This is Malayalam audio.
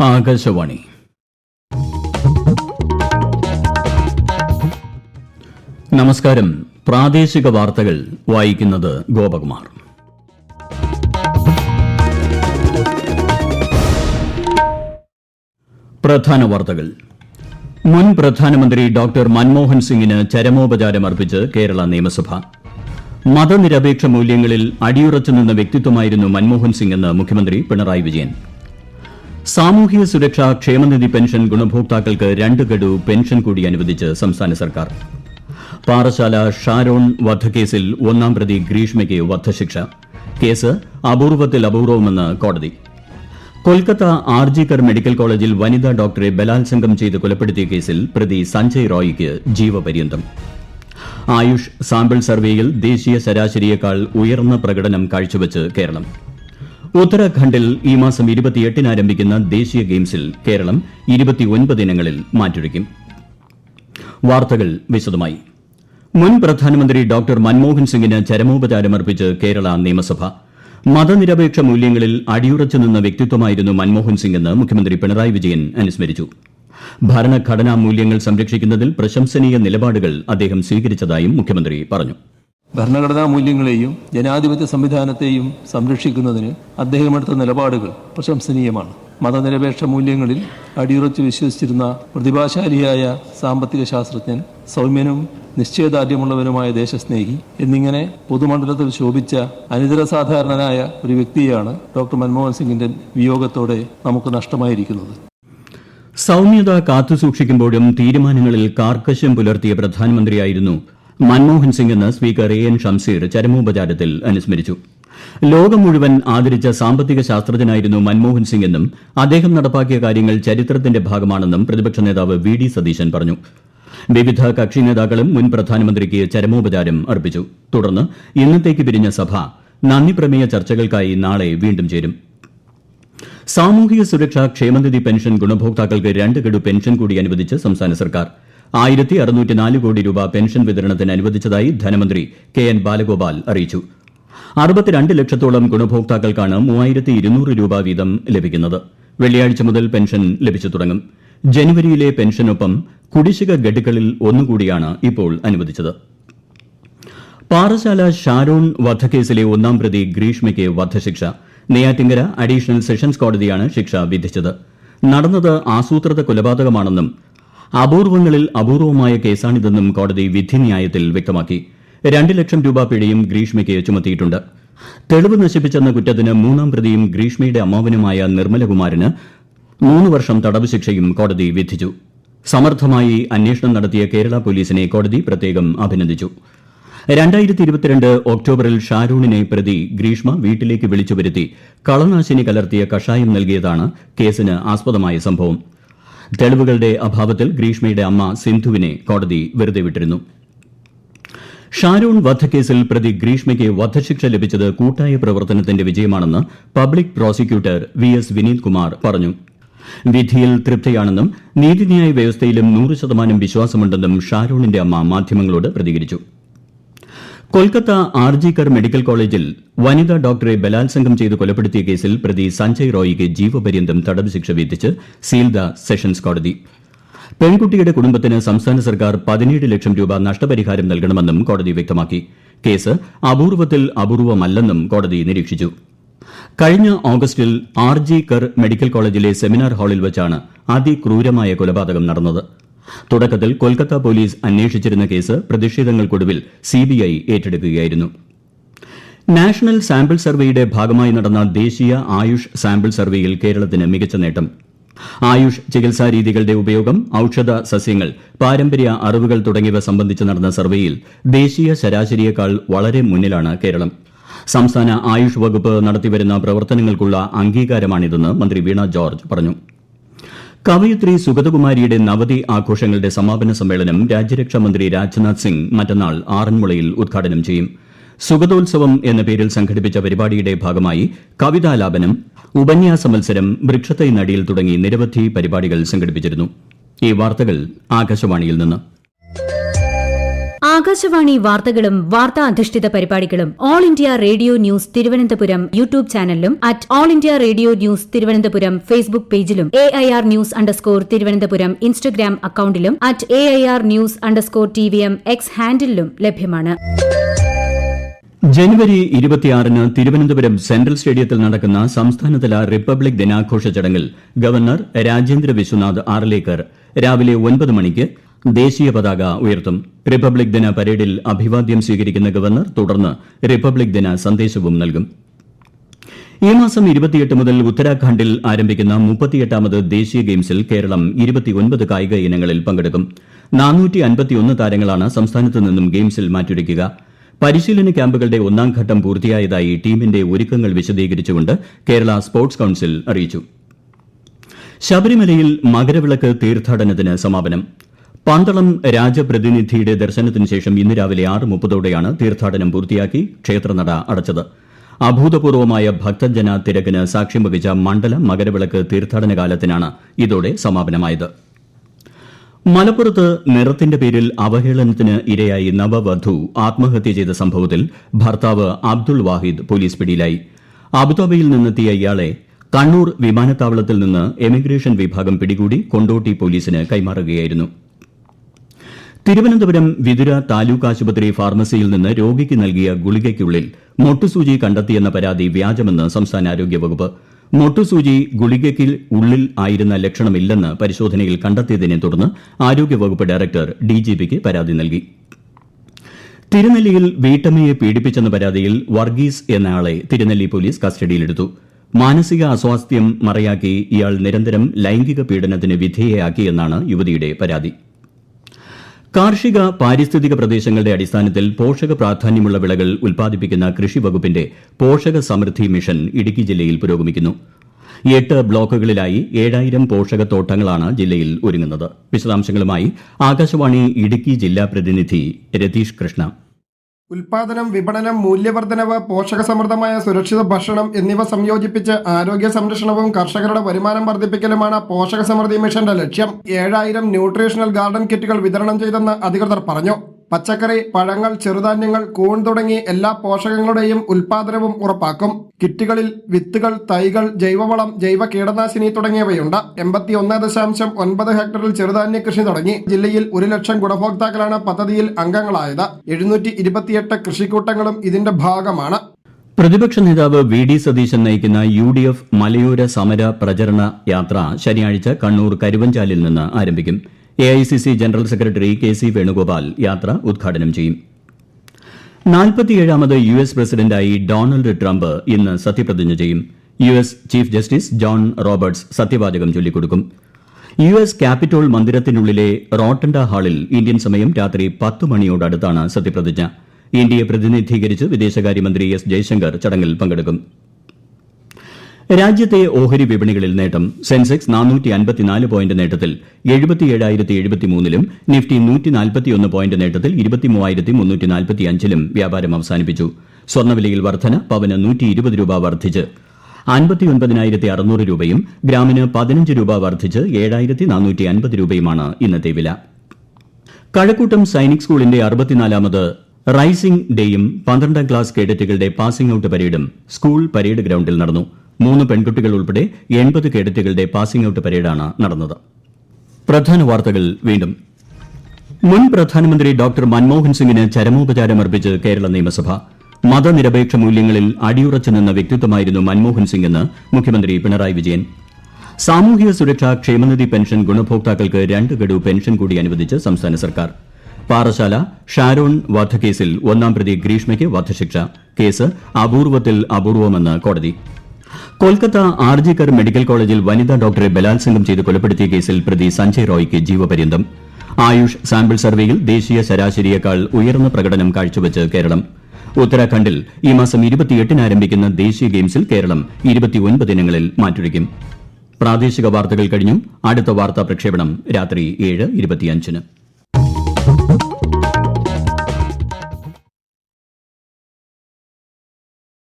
ആകാശവാണി. നമസ്കാരം. പ്രാദേശിക വാർത്തകൾ വായിക്കുന്നത് ഗോപകുമാർ. പ്രധാന വാർത്തകൾ. മുൻ പ്രധാനമന്ത്രി ഡോക്ടർ മൻമോഹൻ സിംഗിന് ചരമോപചാരമർപ്പിച്ച് കേരള നിയമസഭ. മതനിരപേക്ഷ മൂല്യങ്ങളിൽ അടിയുറച്ചു നിന്ന വ്യക്തിത്വമായിരുന്നു മൻമോഹൻ സിംഗ് എന്ന് മുഖ്യമന്ത്രി പിണറായി വിജയൻ. സാമൂഹിക സുരക്ഷാ ക്ഷേമനിധി പെൻഷൻ ഗുണഭോക്താക്കൾക്ക് 2 ഗഡു പെൻഷൻ കൂടി അനുവദിച്ച് സംസ്ഥാന സർക്കാർ. പാറശാല ഷാരോൺ വധക്കേസിൽ 1-ാം പ്രതി ഗ്രീഷ്മയ്ക്ക് വധശിക്ഷ. കേസ് അപൂർവത്തിൽ അപൂർവമെന്ന് കോടതി. കൊൽക്കത്ത ആർജിക്കർ മെഡിക്കൽ കോളേജിൽ വനിതാ ഡോക്ടറെ ബലാത്സംഗം ചെയ്ത് കൊലപ്പെടുത്തിയ കേസിൽ പ്രതി സഞ്ജയ് റോയിക്ക് ജീവപര്യന്തം. ആയുഷ് സാമ്പിൾ സർവേയിൽ ദേശീയ ശരാശരിയേക്കാൾ ഉയർന്ന പ്രകടനം കാഴ്ചവെച്ച് കേരളം. ഉത്തരാഖണ്ഡിൽ ഈ മാസം 28-ന് ആരംഭിക്കുന്ന ദേശീയ ഗെയിംസിൽ കേരളം 29 ഇനങ്ങളിൽ മാറ്റുരയ്ക്കും. വാർത്തകൾ വിശദമായി. മുൻ പ്രധാനമന്ത്രി ഡോക്ടർ മൻമോഹൻ സിംഗിന് ചരമോപചാരമർപ്പിച്ച് കേരള നിയമസഭ. മതനിരപേക്ഷ മൂല്യങ്ങളിൽ അടിയുറച്ചു നിന്ന വ്യക്തിത്വമായിരുന്നു മൻമോഹൻ സിംഗ് എന്ന് മുഖ്യമന്ത്രി പിണറായി വിജയൻ അനുസ്മരിച്ചു. ഭരണഘടനാ മൂല്യങ്ങൾ സംരക്ഷിക്കുന്നതിൽ പ്രശംസനീയ നിലപാടുകൾ അദ്ദേഹം സ്വീകരിച്ചതായും മുഖ്യമന്ത്രി പറഞ്ഞു. ഭരണഘടനാ മൂല്യങ്ങളെയും ജനാധിപത്യ സംവിധാനത്തെയും സംരക്ഷിക്കുന്നതിന് അദ്ദേഹമെടുത്ത നിലപാടുകൾ പ്രശംസനീയമാണ്. മതനിരപേക്ഷ മൂല്യങ്ങളിൽ അടിയുറച്ച് വിശ്വസിച്ചിരുന്ന പ്രതിഭാശാലിയായ സാമ്പത്തിക ശാസ്ത്രജ്ഞൻ, സൗമ്യനും നിശ്ചയദാർഢ്യമുള്ളവനുമായ ദേശസ്നേഹി എന്നിങ്ങനെ പൊതുമണ്ഡലത്തിൽ ശോഭിച്ച അനിതരസാധാരണനായ ഒരു വ്യക്തിയാണ് ഡോക്ടർ മൻമോഹൻ സിംഗിന്റെ വിയോഗത്തോടെ നമുക്ക് നഷ്ടമായിരിക്കുന്നത്. സൗമ്യത കാത്തുസൂക്ഷിക്കുമ്പോഴും തീരുമാനങ്ങളിൽ കാർക്കശ്യം പുലർത്തിയ പ്രധാനമന്ത്രിയായിരുന്നു മൻമോഹൻ സിംഗ് എന്ന് സ്പീക്കർ എൻ ഷംസീർ ചരമോപചാരത്തിൽ അനുസ്മരിച്ചു. ലോകം മുഴുവൻ ആദരിച്ച സാമ്പത്തിക ശാസ്ത്രജ്ഞനായിരുന്നു മൻമോഹൻ സിംഗ് എന്നും അദ്ദേഹം നടപ്പാക്കിയ കാര്യങ്ങൾ ചരിത്രത്തിന്റെ ഭാഗമാണെന്നും പ്രതിപക്ഷ നേതാവ് വി ഡി സതീശൻ പറഞ്ഞു. വിവിധ കക്ഷി നേതാക്കളും മുൻ പ്രധാനമന്ത്രിക്ക് ചരമോപചാരം അർപ്പിച്ചു. തുടർന്ന് ഇന്നത്തേക്ക് പിരിഞ്ഞ സഭ നന്ദിപ്രമേയ ചർച്ചകൾക്കായി നാളെ വീണ്ടും ചേരും. സാമൂഹിക സുരക്ഷാ ക്ഷേമനിധി പെൻഷൻ ഗുണഭോക്താക്കൾക്ക് 2 ഗഡു പെൻഷൻ കൂടി അനുവദിച്ച് സംസ്ഥാന സർക്കാർ. 1604 കോടി രൂപ പെൻഷൻ വിതരണത്തിന് അനുവദിച്ചതായി ധനമന്ത്രി കെ എൻ ബാലഗോപാൽ അറിയിച്ചു. 62 ലക്ഷത്തോളം ഗുണഭോക്താക്കൾക്കാണ് 3200 രൂപ വീതം ലഭിക്കുന്നത്. വെള്ളിയാഴ്ച മുതൽ പെൻഷൻ ലഭിച്ചു തുടങ്ങും. ജനുവരിയിലെ പെൻഷനൊപ്പം കുടിശ്ശിക ഗഡുക്കളിൽ ഒന്നുകൂടിയാണ് ഇപ്പോൾ അനുവദിച്ചത്. പാറശാല ഷാരോൺ വധക്കേസിലെ 1-ാം പ്രതി ഗ്രീഷ്മയ്ക്ക് വധശിക്ഷ. നെയ്യാറ്റിങ്കര അഡീഷണൽ സെഷൻസ് കോടതിയാണ് ശിക്ഷ വിധിച്ചത്. നടന്നത് ആസൂത്രിത കൊലപാതകമാണെന്നും അപൂർവങ്ങളിൽ അപൂർവമായ കേസാണിതെന്നും കോടതി വിധിന്യായത്തിൽ വ്യക്തമാക്കി. 2 ലക്ഷം രൂപ പിഴയും ഗ്രീഷ്മയ്ക്ക് ചുമത്തിയിട്ടുണ്ട്. തെളിവ് നശിപ്പിച്ചെന്ന കുറ്റത്തിന് 3-ാം പ്രതിയും ഗ്രീഷ്മയുടെ അമ്മാവനുമായ നിർമ്മലകുമാരന് 3 വർഷം തടവ് ശിക്ഷയും കോടതി വിധിച്ചു. സമർത്ഥമായി അന്വേഷണം നടത്തിയ കേരള പോലീസിനെ കോടതി പ്രത്യേകം അഭിനന്ദിച്ചു. 2022 ഒക്ടോബറിൽ ഷാരൂണിനെ പ്രതി ഗ്രീഷ്മ വീട്ടിലേക്ക് വിളിച്ചുവരുത്തി കളനാശിനി കലർത്തിയ കഷായം നൽകിയതാണ് കേസിന് ആസ്പദമായ സംഭവം. തെളിവുകളുടെ അഭാവത്തിൽ ഗ്രീഷ്മയുടെ അമ്മ സിന്ധുവിനെ കോടതി വെറുതെ വിട്ടിരുന്നു. ഷാരോൺ വധക്കേസിൽ പ്രതി ഗ്രീഷ്മയ്ക്ക് വധശിക്ഷ ലഭിച്ചത് കൂട്ടായ പ്രവർത്തനത്തിന്റെ വിജയമാണെന്ന് public prosecutor V S Vineeth Kumar പറഞ്ഞു. വിധിയിൽ തൃപ്തിയാണെന്നും നീതിന്യായ വ്യവസ്ഥയിലും 100% വിശ്വാസമുണ്ടെന്നും ഷാരോണിന്റെ അമ്മ മാധ്യമങ്ങളോട് പ്രതികരിച്ചു. കൊൽക്കത്ത ആർജിക്കർ മെഡിക്കൽ കോളേജിൽ വനിതാ ഡോക്ടറെ ബലാത്സംഗം ചെയ്ത് കൊലപ്പെടുത്തിയ കേസിൽ പ്രതി സഞ്ജയ് റോയിക്ക് ജീവപര്യന്തം തടവ് ശിക്ഷ വിധിച്ച് സീൽദ സെഷൻസ് കോടതി. പെൺകുട്ടിയുടെ കുടുംബത്തിന് സംസ്ഥാന സർക്കാർ 17 ലക്ഷം രൂപ നഷ്ടപരിഹാരം നൽകണമെന്നും കോടതി വ്യക്തമാക്കി. കേസ് അപൂർവത്തിൽ അപൂർവമല്ലെന്നും കോടതി നിരീക്ഷിച്ചു. കഴിഞ്ഞ ഓഗസ്റ്റിൽ ആർജിക്കർ മെഡിക്കൽ കോളേജിലെ സെമിനാർ ഹാളിൽ വെച്ചാണ് അതിക്രൂരമായ കൊലപാതകം നടന്നത്. തുടക്കത്തിൽ കൊൽക്കത്ത പോലീസ് അന്വേഷിച്ചിരുന്ന കേസ് പ്രതിഷേധങ്ങൾക്കൊടുവിൽ സിബിഐ ഏറ്റെടുക്കുകയായിരുന്നു. നാഷണൽ സാമ്പിൾ സർവേയുടെ ഭാഗമായി നടന്ന ദേശീയ ആയുഷ് സാമ്പിൾ സർവേയിൽ കേരളത്തിന് മികച്ച നേട്ടം. ആയുഷ് ചികിത്സാ രീതികളുടെ ഉപയോഗം, ഔഷധ സസ്യങ്ങൾ, പാരമ്പര്യ അറിവുകൾ തുടങ്ങിയവ സംബന്ധിച്ച് നടന്ന സർവേയിൽ ദേശീയ ശരാശരിയേക്കാൾ വളരെ മുന്നിലാണ് കേരളം. സംസ്ഥാന ആയുഷ് വകുപ്പ് നടത്തിവരുന്ന പ്രവർത്തനങ്ങൾക്കുള്ള അംഗീകാരമാണിതെന്ന് മന്ത്രി വീണ ജോർജ് പറഞ്ഞു. കവയിത്രി സുഗതകുമാരിയുടെ നവതി ആഘോഷങ്ങളുടെ സമാപന സമ്മേളനം രാജ്യരക്ഷാമന്ത്രി രാജ്നാഥ് സിംഗ് മറ്റന്നാൾ ആറന്മുളയിൽ ഉദ്ഘാടനം ചെയ്യും. സുഗതോത്സവം എന്ന പേരിൽ സംഘടിപ്പിച്ച പരിപാടിയുടെ ഭാഗമായി കവിതാലാപനം, ഉപന്യാസ മത്സരം, വൃക്ഷത്തൈ നടിയിൽ തുടങ്ങി നിരവധി പരിപാടികൾ സംഘടിപ്പിച്ചിരുന്നു. ഈ വാർത്തകൾ ആകാശവാണിയിൽ നിന്ന്. ആകാശവാണി വാർത്തകളും വാർത്താ അധിഷ്ഠിത പരിപാടികളും all India radio news Thiruvananthapuram YouTube ചാനലിലും at all India radio news Thiruvananthapuram Facebook പേജിലും AIR ന്യൂസ് _ ഇൻസ്റ്റഗ്രാം അക്കൌണ്ടിലും അറ്റ് AIR ന്യൂസ് _TVM X ഹാൻഡിലും ലഭ്യമാണ്. ജനുവരി 26-ന് തിരുവനന്തപുരം സെൻട്രൽ സ്റ്റേഡിയത്തിൽ നടക്കുന്ന സംസ്ഥാനതല റിപ്പബ്ലിക് ദിനാഘോഷ ചടങ്ങിൽ ഗവർണർ രാജേന്ദ്ര വിശ്വനാഥ് ആർലേക്കർ രാവിലെ 9 മണിക്ക് ദേശീയ പതാക ഉയർത്തും. റിപ്പബ്ലിക് ദിന പരേഡിൽ അഭിവാദ്യം സ്വീകരിക്കുന്ന ഗവർണർ തുടർന്ന് റിപ്പബ്ലിക് ദിന സന്ദേശവും നൽകും. ഈ മാസം 28 മുതൽ ഉത്തരാഖണ്ഡിൽ ആരംഭിക്കുന്ന 38ാമത് ദേശീയ ഗെയിംസിൽ കേരളം 29 കായിക ഇനങ്ങളിൽ പങ്കെടുക്കും. 451 താരങ്ങളാണ് സംസ്ഥാനത്ത് നിന്നും ഗെയിംസിൽ മാറ്റുരയ്ക്കുക. പരിശീലന ക്യാമ്പുകളുടെ 1ാം ഘട്ടം പൂർത്തിയായതായി ടീമിന്റെ ഒരുക്കങ്ങൾ വിശദീകരിച്ചുകൊണ്ട് കേരള സ്പോർട്സ് കൌൺസിൽ അറിയിച്ചു. ശബരിമലയിൽ മകരവിളക്ക് തീർത്ഥാടനത്തിന് സമാപനം. പന്തളം രാജപ്രതിനിധിയുടെ ദർശനത്തിന് ശേഷം ഇന്ന് രാവിലെ 6:30ഓടെയാണ് തീർത്ഥാടനം പൂർത്തിയാക്കി ക്ഷേത്രനട അടച്ചത്. അഭൂതപൂർവമായ ഭക്തജന തിരക്കിന് സാക്ഷ്യം വഹിച്ച മണ്ഡല മകരവിളക്ക് തീർത്ഥാടന കാലത്തിനാണ് ഇതോടെ സമാപനമായത്. മലപ്പുറത്ത് നിറത്തിന്റെ പേരിൽ അവഹേളനത്തിന് ഇരയായി നവവധു ആത്മഹത്യ ചെയ്ത സംഭവത്തിൽ ഭർത്താവ് അബ്ദുൾ വാഹിദ് പോലീസ് പിടിയിലായി. അബുദാബിയിൽ നിന്നെത്തിയ ഇയാളെ കണ്ണൂർ വിമാനത്താവളത്തിൽ നിന്ന് എമിഗ്രേഷൻ വിഭാഗം പിടികൂടി കൊണ്ടോട്ടി പോലീസിന് കൈമാറുകയായിരുന്നു. തിരുവനന്തപുരം വിതുര താലൂക്ക് ആശുപത്രി ഫാർമസിയിൽ നിന്ന് രോഗിക്ക് നൽകിയ ഗുളികയ്ക്കുള്ളിൽ മൊട്ടുസൂചി കണ്ടെത്തിയെന്ന പരാതി വ്യാജമെന്ന് സംസ്ഥാന ആരോഗ്യവകുപ്പ്. മൊട്ടുസൂചി ഗുളികയ്ക്ക് ഉള്ളിൽ ആയിരുന്ന ലക്ഷണമില്ലെന്ന് പരിശോധനയിൽ കണ്ടെത്തിയതിനെ തുടർന്ന് ആരോഗ്യവകുപ്പ് ഡയറക്ടർ DGPക്ക് പരാതി നൽകി. തിരുനെല്ലിയിൽ വീട്ടമ്മയെ പീഡിപ്പിച്ചെന്ന പരാതിയിൽ വർഗീസ് എന്നയാളെ തിരുനെല്ലി പോലീസ് കസ്റ്റഡിയിലെടുത്തു. മാനസിക അസ്വാസ്ഥ്യം മറയാക്കി ഇയാൾ നിരന്തരം ലൈംഗിക പീഡനത്തിന് വിധേയയാക്കിയെന്നാണ് യുവതിയുടെ പരാതി. കാർഷിക പാരിസ്ഥിതിക പ്രദേശങ്ങളുടെ അടിസ്ഥാനത്തിൽ പോഷക പ്രാധാന്യമുള്ള വിളകൾ ഉൽപ്പാദിപ്പിക്കുന്ന കൃഷി വകുപ്പിന്റെ പോഷക സമൃദ്ധി മിഷൻ ഇടുക്കി ജില്ലയിൽ പുരോഗമിക്കുന്നു. 8 ബ്ലോക്കുകളിലായി 7000 പോഷകത്തോട്ടങ്ങളാണ് ജില്ലയിൽ ഒരുങ്ങുന്നത്. വിശദാംശങ്ങളുമായി ആകാശവാണി ഇടുക്കി ജില്ലാ പ്രതിനിധി രതീഷ് കൃഷ്ണ. ഉൽപാദനം, വിപണനം, മൂല്യവർദ്ധനവ്, പോഷകസമൃദ്ധമായ സുരക്ഷിത ഭക്ഷണം എന്നിവ സംയോജിപ്പിച്ച് ആരോഗ്യ സംരക്ഷണവും കർഷകരുടെ വരുമാനം വർദ്ധിപ്പിക്കലുമാണ് പോഷക സമൃദ്ധി മിഷന്റെ ലക്ഷ്യം. 7000 ന്യൂട്രീഷണൽ ഗാർഡൻ കിറ്റുകൾ വിതരണം ചെയ്തെന്ന് അധികൃതർ പറഞ്ഞു. പച്ചക്കറി, പഴങ്ങൾ, ചെറുധാന്യങ്ങൾ, കൂൺ തുടങ്ങി എല്ലാ പോഷകങ്ങളുടെയും ഉൽപാദനവും ഉറപ്പാക്കും. കിറ്റുകളിൽ വിത്തുകൾ, തൈകൾ, ജൈവവളം, ജൈവ കീടനാശിനി തുടങ്ങിയവയുണ്ട്. 81.9 ഹെക്ടറിൽ ചെറുധാന്യ കൃഷി തുടങ്ങി. ജില്ലയിൽ 1 ലക്ഷം ഗുണഭോക്താക്കളാണ് പദ്ധതിയിൽ അംഗങ്ങളായത്. 728 കൃഷിക്കൂട്ടങ്ങളും ഇതിന്റെ ഭാഗമാണ്. പ്രതിപക്ഷ നേതാവ് VD സതീശൻ നയിക്കുന്ന UDF മലയോര സമര പ്രചരണ യാത്ര ശനിയാഴ്ച കണ്ണൂർ കരുവഞ്ചാലിൽ നിന്ന് ആരംഭിക്കും. AICC general secretary KC Venugopal യാത്ര ഉദ്ഘാടനം ചെയ്യും. 47ാമത് US പ്രസിഡന്റായി ഡൊണാൾഡ് ട്രംപ് ഇന്ന് സത്യപ്രതിജ്ഞ ചെയ്യും. US chief justice John Roberts സത്യവാചകം ചൊല്ലിക്കൊടുക്കും. US ക്യാപിറ്റോൾ മന്ദിരത്തിനുള്ളിലെ റോട്ടണ്ട ഹാളിൽ ഇന്ത്യൻ സമയം രാത്രി 10 മണിയോടടുത്താണ് സത്യപ്രതിജ്ഞ. ഇന്ത്യയെ പ്രതിനിധീകരിച്ച് വിദേശകാര്യമന്ത്രി S ജയശങ്കർ ചടങ്ങിൽ പങ്കെടുക്കും. രാജ്യത്തെ ഓഹരി വിപണികളിൽ നേട്ടം. സെൻസെക്സ് 454 പോയിന്റ് നേട്ടത്തിൽ 77,073-ലും നിഫ്റ്റി 141 പോയിന്റ് നേട്ടത്തിൽ 23,345-ലും വ്യാപാരം അവസാനിപ്പിച്ചു. സ്വർണ്ണവിലയിൽ വർധന. പവന് 120 രൂപ വർദ്ധിച്ച് 59,600 രൂപയും ഗ്രാമിന് 15 രൂപ വർദ്ധിച്ച് 7,450 രൂപയുമാണ് ഇന്നത്തെ വില. കഴക്കൂട്ടം സൈനിക് സ്കൂളിന്റെ 64ാമത് റൈസിംഗ് ഡേയും 12ാം ക്ലാസ് കേഡറ്റുകളുടെ പാസിംഗ് ഔട്ട് പരേഡും സ്കൂൾ പരേഡ് ഗ്രൌണ്ടിൽ നടന്നു. 3 പെൺകുട്ടികൾ ഉൾപ്പെടെ 80 കേഡറ്റുകളുടെ പാസിംഗ് ഔട്ട് പരേഡാണ് നടന്നത്. പ്രധാന വാർത്തകൾ വീണ്ടും. മുൻ പ്രധാനമന്ത്രി ഡോക്ടർ മൻമോഹൻ സിംഗിന് ചരമോപചാരം അർപ്പിച്ച് കേരള നിയമസഭ. മതനിരപേക്ഷ മൂല്യങ്ങളിൽ അടിയുറച്ചു നിന്ന വ്യക്തിത്വമായിരുന്നു മൻമോഹൻ സിംഗ് എന്ന് മുഖ്യമന്ത്രി പിണറായി വിജയൻ. സാമൂഹിക സുരക്ഷാ ക്ഷേമനിധി പെൻഷൻ ഗുണഭോക്താക്കൾക്ക് 2 ഗഡു പെൻഷൻ കൂടി അനുവദിച്ച് സംസ്ഥാന സർക്കാർ. പാറശാല ഷാരോൺ വധക്കേസിൽ 1-ാം പ്രതി ഗ്രീഷ്മയ്ക്ക് വധശിക്ഷ. കേസ് അപൂർവത്തിൽ അപൂർവമെന്ന് കോടതി. കൊൽക്കത്ത ആർജിക്കർ മെഡിക്കൽ കോളേജിൽ വനിതാ ഡോക്ടറെ ബലാത്സംഗം ചെയ്ത് കൊലപ്പെടുത്തിയ കേസിൽ പ്രതി സഞ്ജയ് റോയ്ക്ക് ജീവപര്യന്തം. ആയുഷ് സാമ്പിൾ സർവേയിൽ ദേശീയ ശരാശരിയേക്കാൾ ഉയർന്ന പ്രകടനം കാഴ്ചവെച്ച് കേരളം. ഉത്തരാഖണ്ഡിൽ ഈ മാസം 28-ന് ആരംഭിക്കുന്ന ദേശീയ ഗെയിംസിൽ കേരളം 29 ഇനങ്ങളിൽ മാറ്റുരയ്ക്കും. പ്രാദേശിക വാർത്തകൾ കഴിഞ്ഞു. അടുത്ത വാർത്താ പ്രക്ഷേപണം രാത്രി 7:25-ന്.